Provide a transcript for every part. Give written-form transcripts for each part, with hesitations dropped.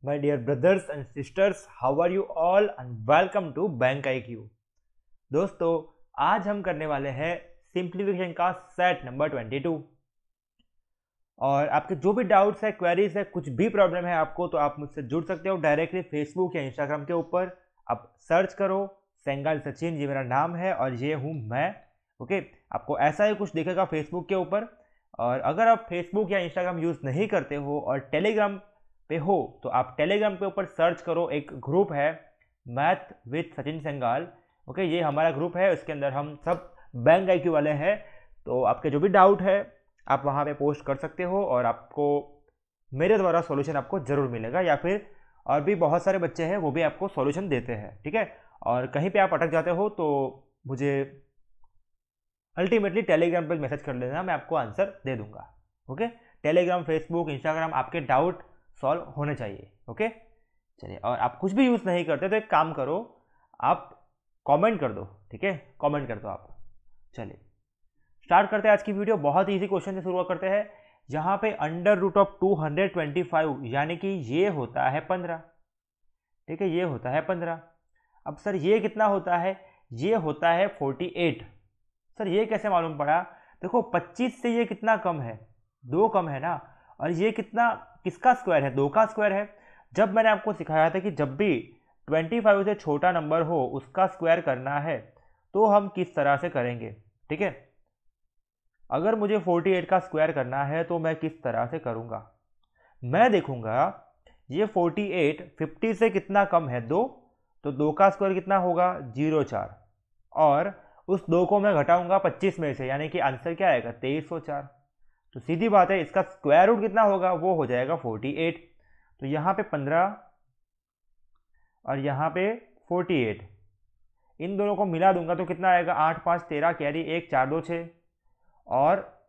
My dear brothers and sisters, how are you all and welcome to bank IQ। दोस्तों, आज हम करने वाले हैं सिंप्लीफिकेशन का सेट नंबर 22। और आपके जो भी डाउट्स है, क्वेरीज है, कुछ भी प्रॉब्लम है आपको, तो आप मुझसे जुड़ सकते हो डायरेक्टली फेसबुक या इंस्टाग्राम के ऊपर। आप सर्च करो सेंगाल सचिन, ये मेरा नाम है और ये हूँ मैं। ओके, आपको ऐसा ही कुछ दिखेगा फेसबुक के ऊपर। और अगर आप फेसबुक या इंस्टाग्राम यूज़ नहीं करते हो और टेलीग्राम पे हो तो आप टेलीग्राम के ऊपर सर्च करो, एक ग्रुप है मैथ विथ सचिन सेंगाल। ओके, ये हमारा ग्रुप है, इसके अंदर हम सब बैंक IQ वाले हैं। तो आपके जो भी डाउट है आप वहाँ पे पोस्ट कर सकते हो और आपको मेरे द्वारा सॉल्यूशन आपको ज़रूर मिलेगा, या फिर और भी बहुत सारे बच्चे हैं वो भी आपको सॉल्यूशन देते हैं। ठीक है, और कहीं पे आप अटक जाते हो तो मुझे अल्टीमेटली टेलीग्राम पर मैसेज कर लेना, मैं आपको आंसर दे दूंगा। ओके, टेलीग्राम, फेसबुक, इंस्टाग्राम, आपके डाउट सॉल्व होने चाहिए। ओके, चलिए, और आप कुछ भी यूज़ नहीं करते तो एक काम करो, आप कमेंट कर दो। ठीक है, कमेंट कर दो आप। चलिए स्टार्ट करते हैं आज की वीडियो। बहुत इजी क्वेश्चन से शुरुआत करते हैं। यहाँ पे अंडर रूट ऑफ 225 यानी कि ये होता है 15। ठीक है, ये होता है 15। अब सर ये कितना होता है? ये होता है 48। सर ये कैसे मालूम पड़ा? देखो 25 से ये कितना कम है? 2 कम है ना। और ये कितना, किसका स्क्वायर है? 2 का स्क्वायर है। जब मैंने आपको सिखाया था कि जब भी 25 से छोटा नंबर हो उसका स्क्वायर करना है तो हम किस तरह से करेंगे। ठीक है, अगर मुझे 48 का स्क्वायर करना है तो मैं किस तरह से करूंगा? मैं देखूंगा ये 48 50 से कितना कम है? 2, तो 2 का स्क्वायर कितना होगा? 04। और उस 2 को मैं घटाऊंगा 25 में से, यानी कि आंसर क्या आएगा? 2304। तो सीधी बात है, इसका स्क्वायर रूट कितना होगा? वो हो जाएगा 48। तो यहाँ पे 15 और यहाँ पे 48, इन दोनों को मिला दूंगा तो कितना आएगा? 8 5 13, कैरी 1 4 2 6। और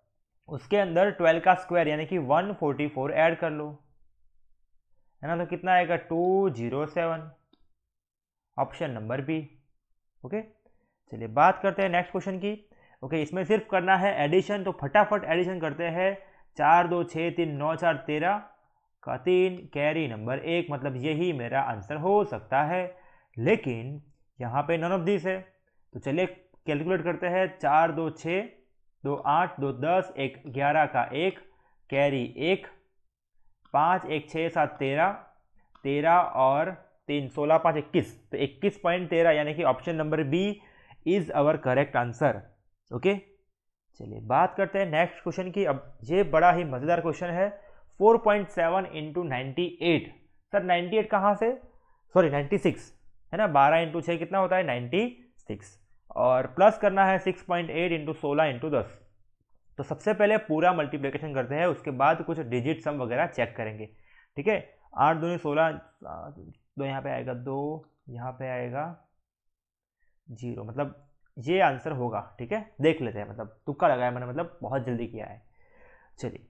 उसके अंदर 12 का स्क्वायर यानी कि 144 ऐड कर लो, है ना। तो कितना आएगा? 207, ऑप्शन नंबर बी। ओके, चलिए बात करते हैं नेक्स्ट क्वेश्चन की। ओके, इसमें सिर्फ करना है एडिशन, तो फटाफट एडिशन करते हैं। 4 2 6 3 9 4 13 का 3, कैरी नंबर 1, मतलब यही मेरा आंसर हो सकता है। लेकिन यहाँ पे नन ऑफ दिस है, तो चलिए कैलकुलेट करते हैं। 4 2 6 2 8 2 10 1 11 का 1, कैरी 1, 5 1 6 7 13, 13 और 3 16 5 21, तो 21.13 यानी कि option number B is our correct answer. Okay, चलिए बात करते हैं नेक्स्ट क्वेश्चन की। अब ये बड़ा ही मज़ेदार क्वेश्चन है। 4.7 इंटू 98। सर 98 कहाँ से? सॉरी 96, है ना। 12 इंटू 6 कितना होता है? 96। और प्लस करना है 6.8 इंटू 16 इंटू 10। तो सबसे पहले पूरा मल्टीप्लिकेशन करते हैं, उसके बाद कुछ डिजिट सम वगैरह चेक करेंगे। ठीक है, 8 दूनी 16, 2 यहाँ पे आएगा 2, यहाँ पे आएगा 0, मतलब ये आंसर होगा। ठीक है, देख लेते हैं, मतलब तुक्का लगाया मैंने, मतलब बहुत जल्दी किया है। चलिए,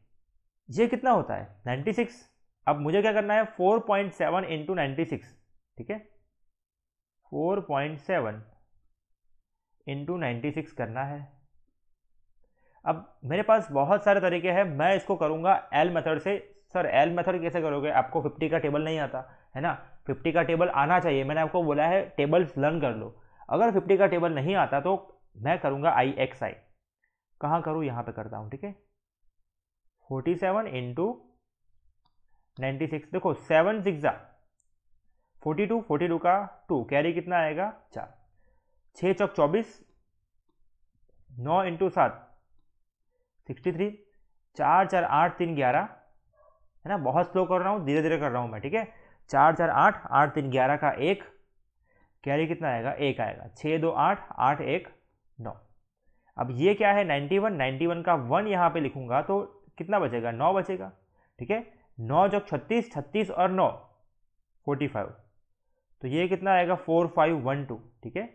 ये कितना होता है? 96। अब मुझे क्या करना है? 4.7 इंटू 96। ठीक है, 4.7 इंटू 96 करना है। अब मेरे पास बहुत सारे तरीके हैं, मैं इसको करूंगा एल मेथड से। सर एल मेथड कैसे करोगे? आपको 50 का टेबल नहीं आता है ना। 50 का टेबल आना चाहिए, मैंने आपको बोला है टेबल्स लर्न कर लो। अगर 50 का टेबल नहीं आता तो मैं करूंगा IXI। कहाँ करूँ? यहाँ पे करता हूँ। ठीक है, 47 इंटू 96। देखो 7 6 42, 42 का 2, कैरी कितना आएगा? 4, 6 चौक 24, 9 इंटू 7 63, 4 4 8 3 11, है ना। बहुत स्लो कर रहा हूँ, धीरे धीरे कर रहा हूँ मैं। ठीक है, 4 4 8 8 3 11 का 1, कैरी कितना आएगा? 1 आएगा। 6 2 8 8 1 9। अब ये क्या है? 91। 91 का 1 यहाँ पे लिखूंगा तो कितना बचेगा? 9 बचेगा। ठीक है, 9 जो 36, 36 और 9 45, तो ये कितना आएगा? 4512। ठीक है,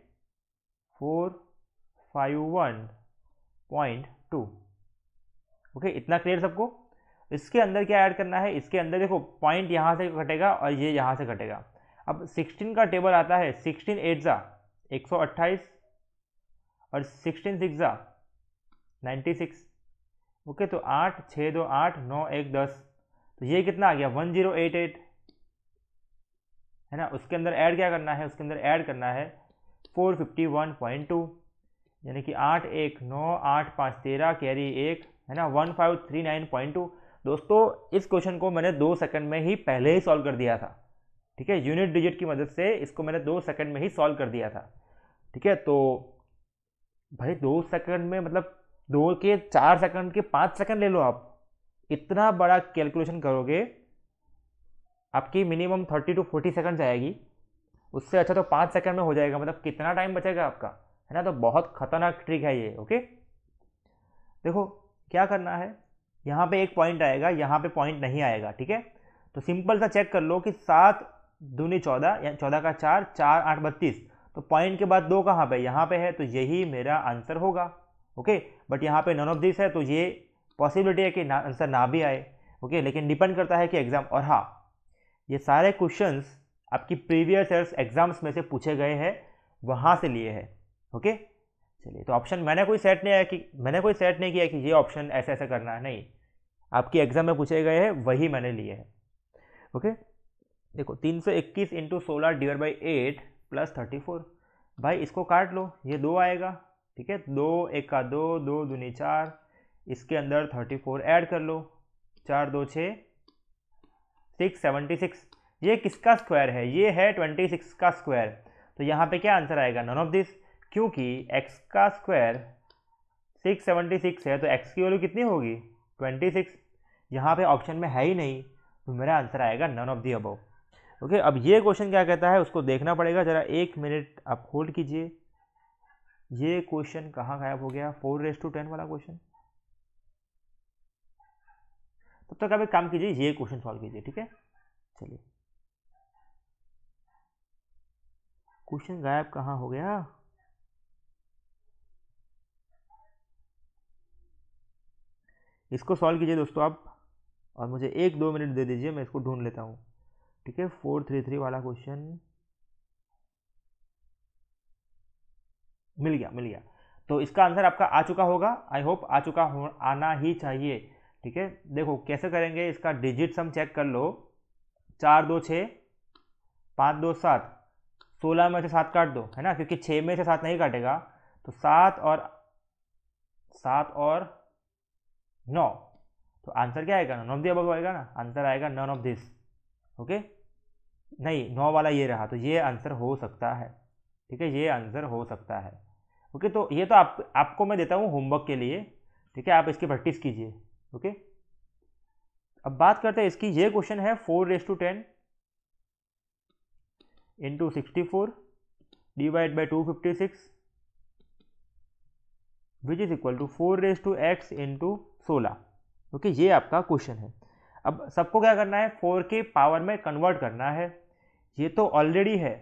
451.2। ओके, इतना क्लियर सबको? इसके अंदर क्या ऐड करना है? इसके अंदर देखो पॉइंट यहाँ से कटेगा और ये यहाँ से कटेगा। अब 16 का टेबल आता है, 16 8 128 और 16 6 96। ओके, तो 8 6 2 8 9 1 10, तो ये कितना आ गया? 1088। है ना, उसके अंदर ऐड क्या करना है, उसके अंदर ऐड करना है 451.2, यानी कि 8 1 9 8 5 13 कैरी 1, है ना, 1539.2। दोस्तों इस क्वेश्चन को मैंने 2 सेकंड में ही पहले ही सॉल्व कर दिया था, ठीक है, यूनिट डिजिट की मदद से इसको मैंने 2 सेकंड में ही सॉल्व कर दिया था, ठीक है। तो भाई 2 सेकंड में मतलब 2 के 4 सेकंड के 5 सेकंड ले लो आप, इतना बड़ा कैलकुलेशन करोगे आपकी मिनिमम 30 to 40 सेकंड जाएगी, उससे अच्छा तो 5 सेकंड में हो जाएगा, मतलब कितना टाइम बचेगा आपका, है ना। तो बहुत खतरनाक ट्रिक है ये, ओके। देखो क्या करना है, यहाँ पे एक पॉइंट आएगा, यहाँ पे पॉइंट नहीं आएगा, ठीक है। तो सिंपल सा चेक कर लो कि 7 दूनी 14, या 14 का 4 4 8 32, तो पॉइंट के बाद 2 कहाँ पे, यहाँ पे है, तो यही मेरा आंसर होगा, ओके। बट यहाँ पे नन ऑफ दिस है, तो ये पॉसिबिलिटी है कि आंसर ना भी आए, ओके। लेकिन डिपेंड करता है कि एग्जाम, और हाँ ये सारे क्वेश्चंस आपकी प्रीवियस ईयर्स एग्जाम्स में से पूछे गए हैं, वहाँ से लिए हैं, ओके। चलिए, तो ऑप्शन मैंने कोई सेट नहीं किया कि ये ऑप्शन ऐसे ऐसे करना है, नहीं, आपकी एग्जाम में पूछे गए हैं वही मैंने लिए हैं, ओके। देखो 321 इंटू 16 डिवाइड बाई 8 प्लस 34, भाई इसको काट लो, ये 2 आएगा, ठीक है, 2 1 का 2 2 दूनी 4, इसके अंदर 34 ऐड कर लो, 4 2 6 676, ये किसका स्क्वायर है, ये है 26 का स्क्वायर। तो यहाँ पे क्या आंसर आएगा, नन ऑफ दिस, क्योंकि x का स्क्वायर 676 है, तो x की वैल्यू कितनी होगी 26, यहाँ पे ऑप्शन में है ही नहीं, तो मेरा आंसर आएगा none of the above, okay. अब ये क्वेश्चन क्या कहता है उसको देखना पड़ेगा, जरा 1 मिनट आप होल्ड कीजिए। ये क्वेश्चन कहाँ गायब हो गया, 4:10 वाला क्वेश्चन। तब तक आप एक काम कीजिए, ये क्वेश्चन सॉल्व कीजिए, ठीक है। चलिए, क्वेश्चन गायब कहाँ हो गया, इसको सॉल्व कीजिए दोस्तों आप, और मुझे 1-2 मिनट दे दीजिए, मैं इसको ढूंढ लेता हूँ, ठीक है। 433 वाला क्वेश्चन मिल गया। तो इसका आंसर आपका आ चुका होगा, आई होप आना ही चाहिए, ठीक है। देखो कैसे करेंगे, इसका डिजिट सम चेक कर लो, 4 2 6 5 2 7, 16 में से 7 काट दो, है ना, क्योंकि 6 में से 7 नहीं काटेगा, तो 7 और 9, तो आंसर क्या आएगा, नन ऑफ द अबव आएगा ना, आंसर आएगा नन ऑफ दिस, ओके। नहीं, 9 वाला ये रहा, तो ये आंसर हो सकता है, ठीक है, ये आंसर हो सकता है, ओके। तो ये तो आपको मैं देता हूँ होमवर्क के लिए, ठीक है, आप इसकी प्रैक्टिस कीजिए, ओके। अब बात करते हैं इसकी, ये क्वेश्चन है 4:10 into 64 divide by 256 which is equal to 4x into 16, okay. ये आपका क्वेश्चन है। अब सबको क्या करना है, 4 के पावर में कन्वर्ट करना है, ये तो ऑलरेडी है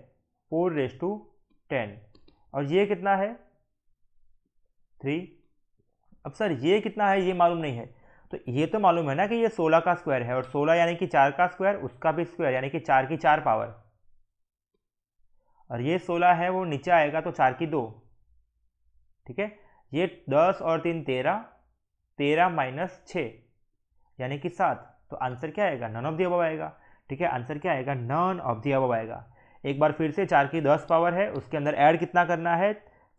4:10, और ये कितना है 3। अब सर ये कितना है ये मालूम नहीं है, तो ये तो मालूम है ना कि ये 16 का स्क्वायर है, और 16 यानी कि 4 का स्क्वायर, उसका भी स्क्वायर यानी कि 4 की 4 पावर, और ये 16 है वो नीचे आएगा तो 4 की 2, ठीक है। ये 10 और 3 13, 13 माइनस 6 यानी कि 7, तो आंसर क्या आएगा, नन ऑफ द अबव आएगा, ठीक है। आंसर क्या आएगा, नन ऑफ द अबव आएगा। एक बार फिर से 4 की 10 पावर है, उसके अंदर ऐड कितना करना है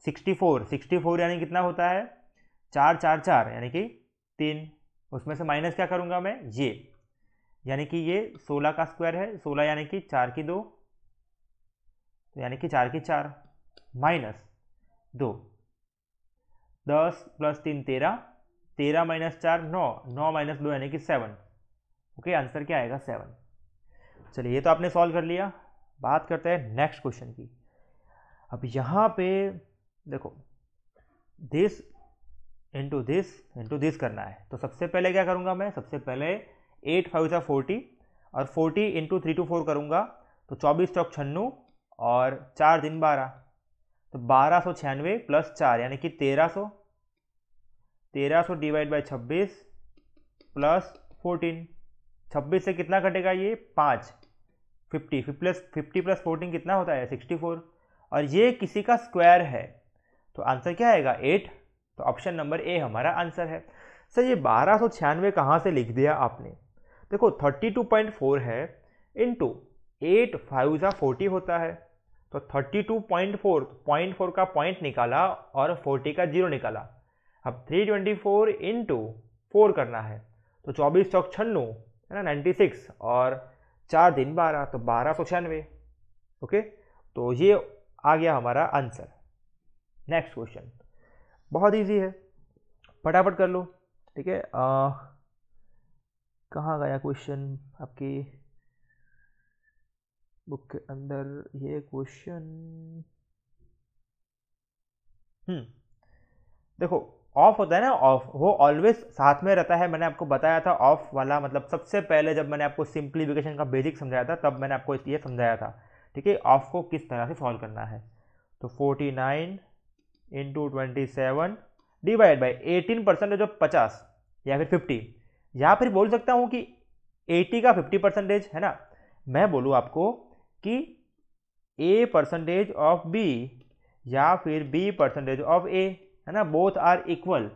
64 यानी कितना होता है 4 4 4 यानी कि 3, उसमें से माइनस क्या करूँगा मैं, ये यानी कि ये 16 का स्क्वायर है, 16 यानी कि 4 की 2, तो यानी कि 4 की 4 माइनस 2, 10 प्लस 3 13, 13 माइनस 4 9, 9 माइनस 2 यानी कि 7, ओके। आंसर क्या आएगा 7। चलिए, ये तो आपने सॉल्व कर लिया। बात करते हैं नेक्स्ट क्वेश्चन की। अब यहाँ पे देखो, दिस इंटू दिस करना है, तो सबसे पहले क्या करूँगा मैं, सबसे पहले 8 5 जा 40, और 40 इंटू 3 to 4 करूँगा, तो 24 चौक 96, और 4 दिन 12, तो 1296 प्लस 4 यानी कि 1300 डिवाइड बाई 26 प्लस 14, 26 से कितना कटेगा ये 5, 50 प्लस 14 कितना होता है 64, और ये किसी का स्क्वायर है, तो आंसर क्या आएगा 8, तो ऑप्शन नंबर ए हमारा आंसर है। सर ये 1296 कहाँ से लिख दिया आपने, देखो 32.4 है इंटू 8 5 जा 40 होता है, तो 32.4, 0.4 का पॉइंट निकाला और 40 का 0 निकाला। अब 324 इंटू 4 करना है, तो 24 चौक 96 है ना, 96, और 4 दिन 12, तो 1296। ओके, तो ये आ गया हमारा आंसर। नेक्स्ट क्वेश्चन बहुत इजी है, फटाफट कर लो। ठीक है, कहाँ गया क्वेश्चन आपकी बुक के अंदर ये क्वेश्चन? देखो, ऑफ होता है ना, ऑफ वो ऑलवेज साथ में रहता है। मैंने आपको बताया था ऑफ वाला मतलब सबसे पहले जब मैंने आपको सिंप्लीफिकेशन का बेसिक समझाया था, तब मैंने आपको ये समझाया था। ठीक है, ऑफ को किस तरह से सॉल्व करना है। तो 49 इंटू 27 डिवाइड बाई 18% ऑफ 50 या फिर 50, या फिर बोल सकता हूँ कि 80 का 50% है ना। मैं बोलूँ आपको कि A परसेंटेज ऑफ B या फिर B परसेंटेज ऑफ A, है ना, बोथ आर इक्वल।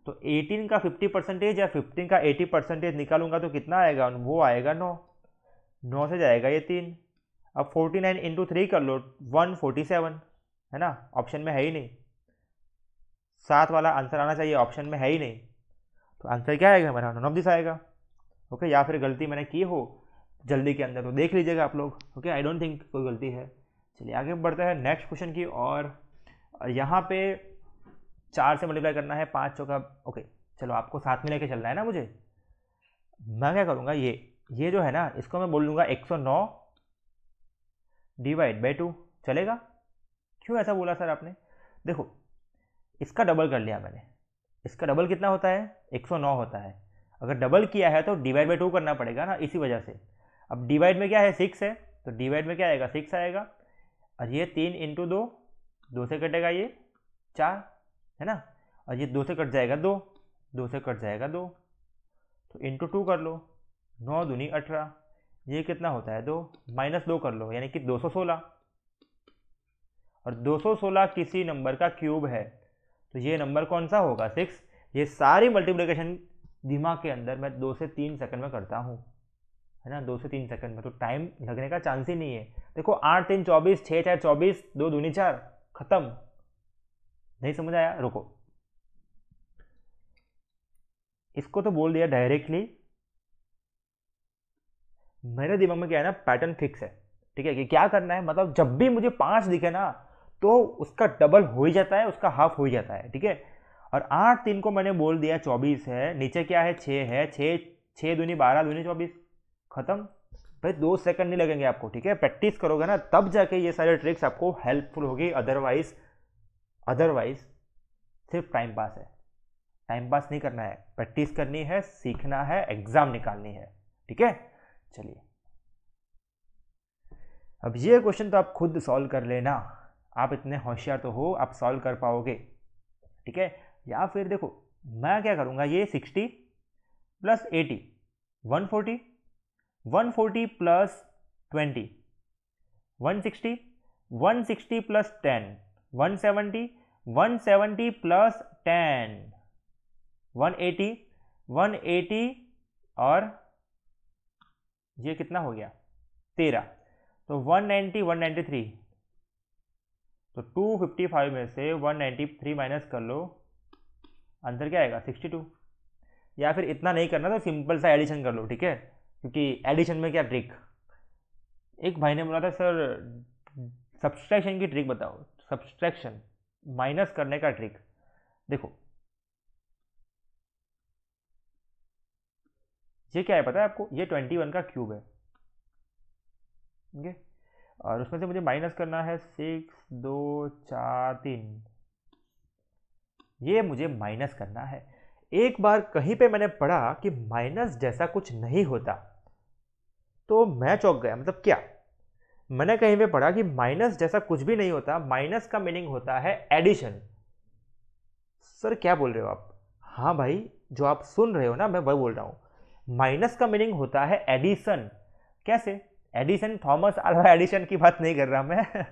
तो 18 का 50% या 15 का 80% निकालूंगा तो कितना आएगा, वो आएगा 9। 9 से जाएगा ये 3। अब 49 इंटू 3 कर लो, 147, है ना, ऑप्शन में है ही नहीं। 7 वाला आंसर आना चाहिए, ऑप्शन में है ही नहीं। तो आंसर क्या आएगा हमारा, नॉन ऑफ दिस आएगा। ओके, या फिर गलती मैंने की हो जल्दी के अंदर तो देख लीजिएगा आप लोग। ओके, आई डोंट थिंक कोई गलती है। चलिए आगे बढ़ते हैं नेक्स्ट क्वेश्चन की। और यहाँ पे 4 से मल्टीप्लाई करना है, 5 चौका। ओके, चलो आपको साथ में लेके चलना है ना मुझे। मैं क्या करूँगा, ये जो है ना, इसको मैं बोल दूँगा 109 डिवाइड बाई 2। चलेगा? क्यों ऐसा बोला सर आपने? देखो, इसका डबल कर लिया मैंने। इसका डबल कितना होता है, 109 होता है। अगर डबल किया है तो डिवाइड बाई 2 करना पड़ेगा ना, इसी वजह से। अब डिवाइड में क्या है, 6 है, तो डिवाइड में क्या आएगा, 6 आएगा। और ये 3 इंटू 2, 2 से कटेगा ये 4, है ना। और ये 2 से कट जाएगा 2, 2 से कट जाएगा 2, तो इंटू 2 कर लो, 9 दूनी 18। ये कितना होता है, 2, माइनस 2 कर लो, यानी कि 216। और 216 किसी नंबर का क्यूब है, तो ये नंबर कौन सा होगा, 6। ये सारी मल्टीप्लिकेशन दिमाग के अंदर मैं 2 से 3 सेकंड में करता हूँ, है ना, 2 से 3 सेकंड में, तो टाइम लगने का चांस ही नहीं है। देखो 8 3 24, 6 4 24, 2 दूनी 4, खत्म। नहीं समझ आया, रुको, इसको तो बोल दिया डायरेक्टली। मेरे दिमाग में क्या है ना, पैटर्न फिक्स है। ठीक है, कि क्या करना है, मतलब जब भी मुझे 5 दिखे ना, तो उसका डबल हो ही जाता है, उसका हाफ हो ही जाता है। ठीक है, और 8 3 को मैंने बोल दिया 24 है, नीचे क्या है, 6 है, 6 दूनी 12, दूनी 24, खत्म। भाई 2 सेकंड नहीं लगेंगे आपको। ठीक है, प्रैक्टिस करोगे ना तब जाके ये सारे ट्रिक्स आपको हेल्पफुल होगी, अदरवाइज सिर्फ टाइम पास है। टाइम पास नहीं करना है, प्रैक्टिस करनी है, सीखना है, एग्जाम निकालनी है। ठीक है, चलिए अब ये क्वेश्चन तो आप खुद सॉल्व कर लेना, आप इतने होशियार तो हो, आप सॉल्व कर पाओगे। ठीक है, या फिर देखो मैं क्या करूँगा, ये 60 प्लस 80 140, 140 प्लस 20 160, 160 प्लस 10 170, 170 प्लस 10 180, 180, और ये कितना हो गया, 13, तो 190, 193। तो 255 में से 193 माइनस कर लो, आंसर क्या आएगा, 62। या फिर इतना नहीं करना तो सिंपल सा एडिशन कर लो। ठीक है, क्योंकि एडिशन में क्या ट्रिक, एक भाई ने बोला था सर सब्सट्रैक्शन की ट्रिक बताओ, सब्सट्रैक्शन माइनस करने का ट्रिक। देखो ये क्या है पता है आपको, ये 21 का क्यूब है। ओके, और उसमें से मुझे माइनस करना है 6 2 4 3, ये मुझे माइनस करना है। एक बार कहीं पे मैंने पढ़ा कि माइनस जैसा कुछ नहीं होता, तो मैं चौंक गया। मतलब क्या, मैंने कहीं पे पढ़ा कि माइनस जैसा कुछ भी नहीं होता, माइनस का मीनिंग होता है एडिशन। सर क्या बोल रहे हो आप? हाँ भाई, जो आप सुन रहे हो ना, मैं वही बोल रहा हूँ। माइनस का मीनिंग होता है एडिशन। कैसे एडिशन, थॉमस अल्वा एडिशन की बात नहीं कर रहा मैं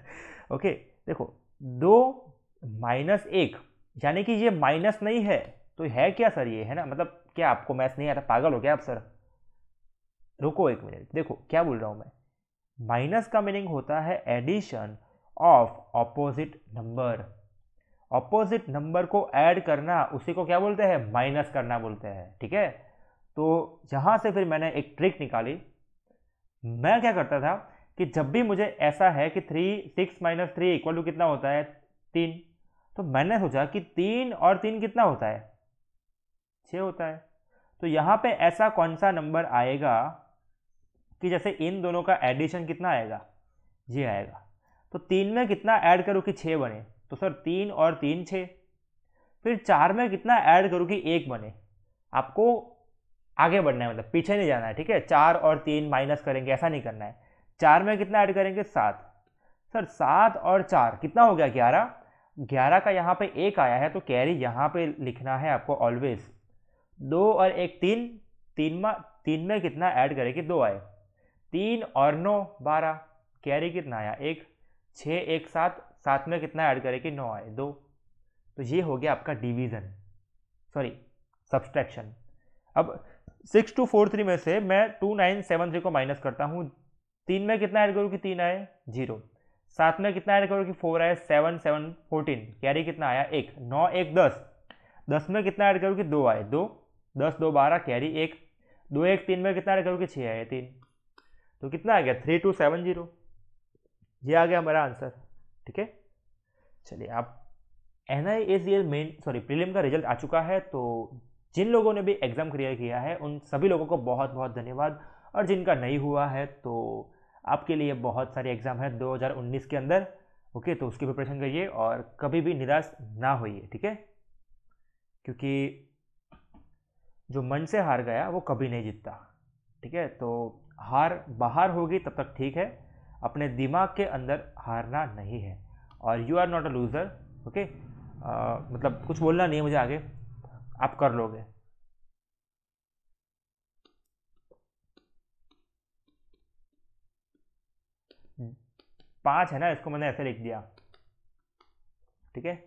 ओके, देखो 2 माइनस 1, यानी कि ये माइनस नहीं है तो है क्या सर ये, है ना। मतलब क्या आपको मैथ्स नहीं आता, पागल हो गया आप सर? रुको एक मिनट, देखो क्या बोल रहा हूँ मैं। माइनस का मीनिंग होता है addition of opposite number. Opposite number को ऐड करना, उसी को क्या बोलते हैं, माइनस करना बोलते हैं। ठीक है, तो यहाँ से फिर मैंने एक ट्रिक निकाली। मैं क्या करता था कि जब भी मुझे ऐसा है कि 6 माइनस 3 इक्वल टू कितना होता है, 3, तो मैंने सोचा कि 3 और 3 कितना होता है, 6 होता है। तो यहाँ पे ऐसा कौन सा नंबर आएगा कि जैसे इन दोनों का एडिशन कितना आएगा, ये आएगा। तो 3 में कितना ऐड करूँ कि 6 बने, तो सर 3 और 3 6। फिर 4 में कितना ऐड करूँ कि 1 बने। आपको आगे बढ़ना है, मतलब पीछे नहीं जाना है। ठीक है, 4 और 3 माइनस करेंगे, ऐसा नहीं करना है। 4 में कितना ऐड करेंगे, 7। सर 7 और 4 कितना हो गया, 11। 11 का यहाँ पे 1 आया है, तो कैरी यहाँ पे लिखना है आपको ऑलवेज। 2 और 1 3, 3 में कितना ऐड करें कि 2 आए। 3 और 9 12, कैरी कितना आया, 1। 6 1 7, 7 में कितना ऐड करें कि 9 आए, 2। तो ये हो गया आपका डिवीज़न, सॉरी सब्सट्रैक्शन। अब 6243 में से मैं 2973 को माइनस करता हूँ। 3 में कितना ऐड करूँ कि 3 आए, 0। 7 में कितना ऐड करूँ कि 4 आए, 7 7 14, कैरी कितना आया, 1। 9 1 10, 10 में कितना ऐड करूँ कि 2 आए, 2। 10 2 12, कैरी 1। 2 1 3 में कितना ऐड करूँ कि 6 आए, 3। तो कितना आ गया, 3270। ये आ गया हमारा आंसर। ठीक है, चलिए आप NIACL मेन सॉरी प्रीलिम का रिजल्ट आ चुका है। तो जिन लोगों ने भी एग्ज़ाम क्लियर किया है उन सभी लोगों को बहुत बहुत धन्यवाद, और जिनका नहीं हुआ है तो आपके लिए बहुत सारे एग्ज़ाम है 2019 के अंदर। ओके, तो उसकी प्रिपरेशन करिए और कभी भी निराश ना होइए। ठीक है, क्योंकि जो मन से हार गया वो कभी नहीं जीतता। ठीक है, तो हार बाहर होगी तब तक ठीक है, अपने दिमाग के अंदर हारना नहीं है। और you are not a loser. Okay, मतलब कुछ बोलना नहीं है मुझे आगे, आप कर लोगे। पाँच है ना, इसको मैंने ऐसे लिख दिया। ठीक है,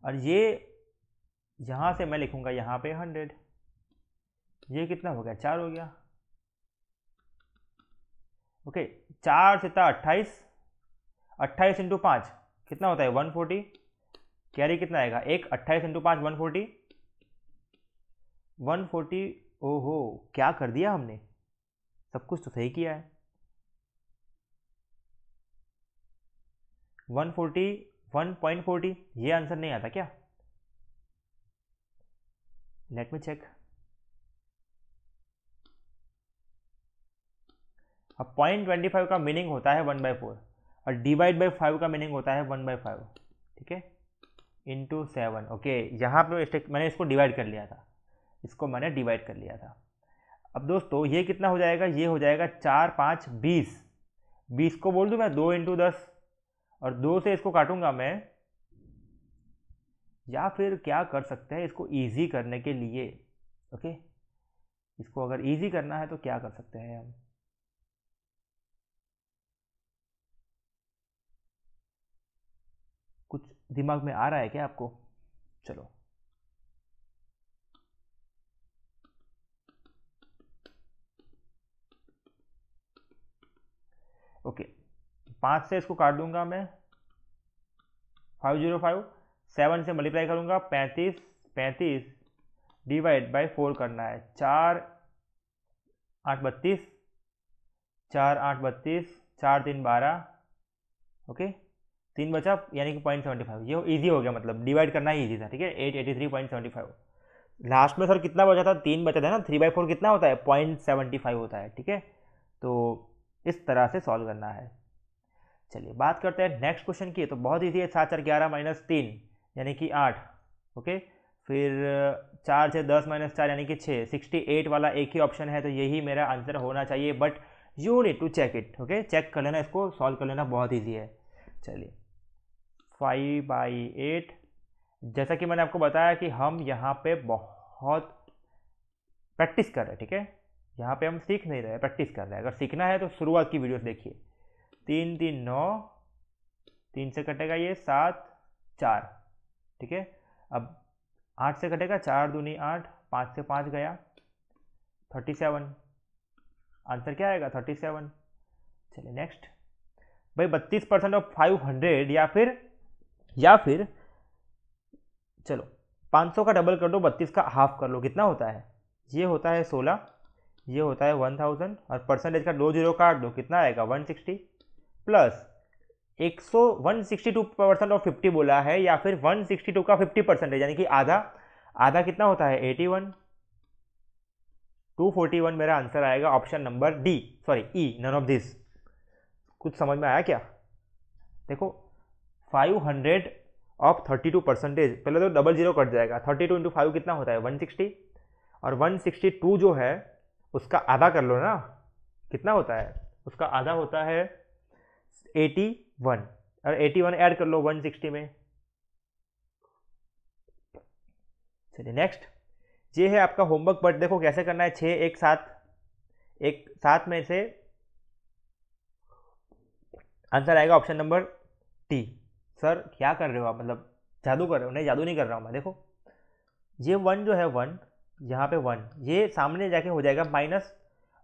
और ये यहाँ से मैं लिखूँगा यहाँ पे 100। ये कितना हो गया, 4 हो गया। ओके, 4 7 28, 28 इंटू 5 कितना होता है, 140। कैरी कितना आएगा, एक। 28 इंटू 5 140, 140। ओहो, क्या कर दिया हमने, सब कुछ तो सही किया है। 140 1.40, ये आंसर नहीं आता क्या, लेट मी चेक। अब 0.25 का मीनिंग होता है 1/4, और डिवाइड बाई 5 का मीनिंग होता है 1/5। ठीक है, इंटू 7। ओके, यहाँ पे मैंने इसको डिवाइड कर लिया था, इसको मैंने डिवाइड कर लिया था। अब दोस्तों ये कितना हो जाएगा, ये हो जाएगा 4 5 20। 20 को बोल दूँ मैं 2 इंटू 10, और 2 से इसको काटूंगा मैं। या फिर क्या कर सकते हैं इसको ईजी करने के लिए, ओके, इसको अगर ईजी करना है तो क्या कर सकते हैं हम, कुछ दिमाग में आ रहा है क्या आपको, चलो। ओके, 5 से इसको काट दूंगा मैं, 505। 7 से मल्टीप्लाई करूंगा, 35 35, डिवाइड बाई 4 करना है। 4 8 32, 4 8 32, 4 3 12। ओके, 3 बचा, यानी कि 0.75। ये ईजी हो गया, मतलब डिवाइड करना ही ईजी था। ठीक है, 883.75। लास्ट में सर कितना बचा था, 3 बचा था ना, 3/4 कितना होता है, 0.75 होता है। ठीक है, तो इस तरह से सॉल्व करना है। चलिए बात करते हैं नेक्स्ट क्वेश्चन की। तो बहुत ईजी है, 7 4 11 माइनस 3 यानी कि 8। ओके, फिर 4 से 10 माइनस 4 यानी कि 6। 68 वाला एक ही ऑप्शन है, तो यही मेरा आंसर होना चाहिए, but you need to check it. Okay, check कर लेना, इसको सॉल्व कर लेना, बहुत ईजी है। चलिए 5/8, जैसा कि मैंने आपको बताया कि हम यहाँ पे बहुत प्रैक्टिस कर रहे हैं। ठीक है, यहाँ पे हम सीख नहीं रहे, प्रैक्टिस कर रहे हैं। अगर सीखना है तो शुरुआत की वीडियोस देखिए। 3 3 9, 3 से कटेगा ये 7 4। ठीक है, अब 8 से कटेगा, 4 दूनी 8, 5 से 5 गया, 37। आंसर क्या आएगा, 37। चलिए नेक्स्ट। भाई 32% ऑफ 500 या फिर चलो 500 का डबल कर दो, 32 का हाफ कर लो, कितना होता है? ये होता है 16, ये होता है 1000 और परसेंटेज का 2 जीरो काट दो, कितना आएगा? 160 प्लस 162% ऑफ 50 बोला है, या फिर 162 का 50% यानी कि आधा। आधा कितना होता है? 81, 241 मेरा आंसर आएगा option number D, sorry E, none of this. कुछ समझ में आया क्या? देखो 500 ऑफ 32%, पहले तो डबल जीरो कट जाएगा, 32 इंटू 5 कितना होता है? 160, और 162 जो है उसका आधा कर लो ना, कितना होता है? उसका आधा होता है 81, और 81 ऐड कर लो 160 में। चलिए नेक्स्ट। ये है आपका होमवर्क, बट देखो कैसे करना है। 6 एक साथ में से आंसर आएगा ऑप्शन नंबर टी। सर क्या कर रहे हो आप, मतलब जादू कर रहे हो? नहीं, जादू नहीं कर रहा हूँ मैं। देखो ये 1 जो है 1, यहाँ पे 1, ये सामने जाके हो जाएगा माइनस,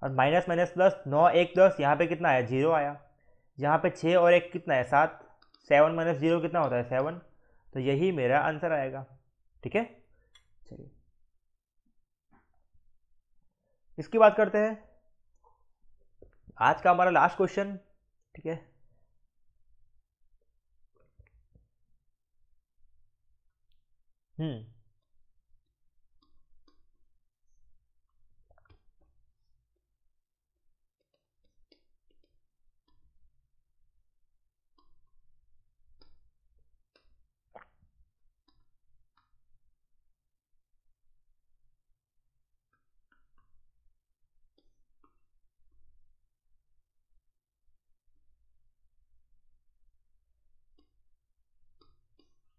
और माइनस माइनस प्लस, 9 1 10, यहाँ पे कितना आया? 0 आया। यहाँ पे 6 और 1 कितना है? 7, 7 माइनस 0 कितना होता है? 7। तो यही मेरा आंसर आएगा। ठीक है, चलिए इसकी बात करते हैं। आज का हमारा लास्ट क्वेश्चन, ठीक है। हम्म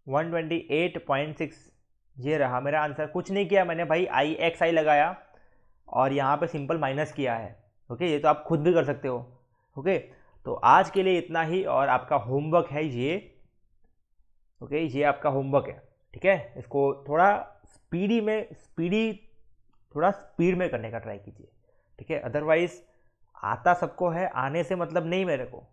128.6 ये रहा मेरा आंसर। कुछ नहीं किया मैंने भाई, आई लगाया और यहाँ पे सिंपल माइनस किया है। ओके, ये तो आप खुद भी कर सकते हो। ओके, तो आज के लिए इतना ही, और आपका होमवर्क है ये। ओके, ये आपका होमवर्क है, ठीक है। इसको थोड़ा थोड़ा स्पीड में करने का ट्राई कीजिए, ठीक है। अदरवाइज आता सबको है, आने से मतलब नहीं मेरे को।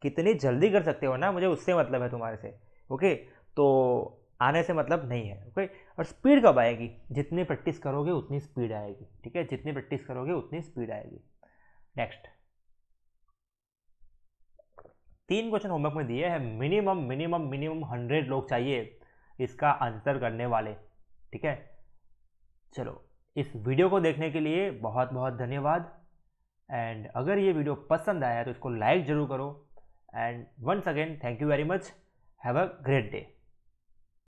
कितनी जल्दी कर सकते हो ना, मुझे उससे मतलब है तुम्हारे से। ओके, तो आने से मतलब नहीं है। ओके, और स्पीड कब आएगी? जितनी प्रैक्टिस करोगे उतनी स्पीड आएगी, ठीक है। जितनी प्रैक्टिस करोगे उतनी स्पीड आएगी। नेक्स्ट, 3 क्वेश्चन होमवर्क में दिए हैं। मिनिमम मिनिमम मिनिमम 100 लोग चाहिए इसका आंसर करने वाले, ठीक है। चलो, इस वीडियो को देखने के लिए बहुत बहुत धन्यवाद। एंड अगर ये वीडियो पसंद आया तो इसको लाइक ज़रूर करो। And once again thank you very much. Have a great day.